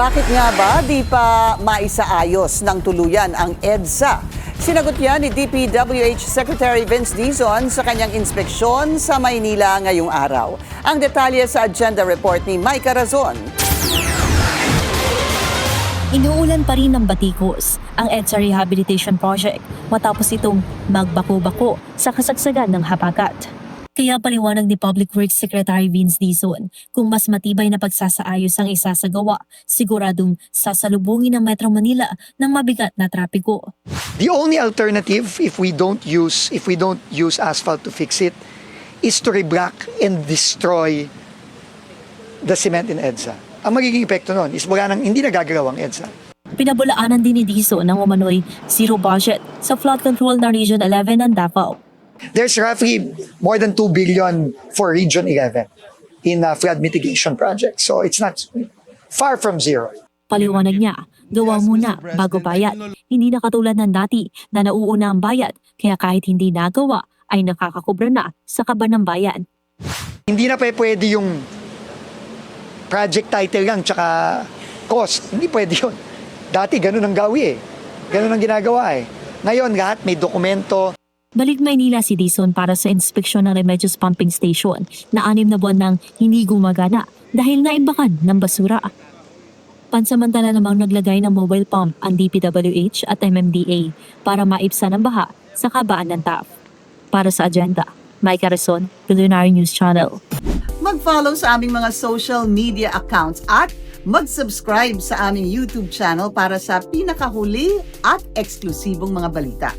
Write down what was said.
Bakit nga ba di pa maisaayos ng tuluyan ang EDSA? Sinagot yan ni DPWH Secretary Vince Dizon sa kanyang inspeksyon sa Maynila ngayong araw. Ang detalye sa agenda report ni Maica Razon. Inuulan pa rin ng batikos ang EDSA Rehabilitation Project matapos itong magbako-bako sa kasagsagan ng habagat. Kaya paliwanag ni Public Works Secretary Vince Dizon, kung mas matibay na pagsasaayos ang isasagawa, siguradong sasalubungin ng Metro Manila ng mabigat na trapiko. The only alternative if we don't use asphalt to fix it is to reblock and destroy the cement in EDSA. Ang magiging epekto nun is wala nang hindi nagagalaw ang EDSA. Pinabulaanan din ni Dizon ng umano'y zero budget sa flood control na Region 11 ng Davao. There's roughly more than 2 billion for Region 11 in flood mitigation projects. So it's not far from zero. Paliwanag niya, gawa muna bago bayad. Hindi na katulad ng dati na nauuna ang bayad, kaya kahit hindi nagawa ay nakakakubra na sa kaba ng bayan. Hindi na pwede yung project title lang tsaka cost. Hindi pwede yun. Dati ganun ang gawi eh. Ganun ang ginagawa eh. Ngayon lahat may dokumento. Balik Maynila si Dizon para sa inspeksyon ng Remedios Pumping Station na 6 na buwan nang hindi gumagana dahil naimbakan ng basura. Pansamantala namang naglagay ng mobile pump ang DPWH at MMDA para maibsan ang baha sa kabaan ng TAF. Para sa agenda, Maica Razon, Culinary News Channel. Mag-follow sa aming mga social media accounts at mag-subscribe sa aming YouTube channel para sa pinakahuli at eksklusibong mga balita.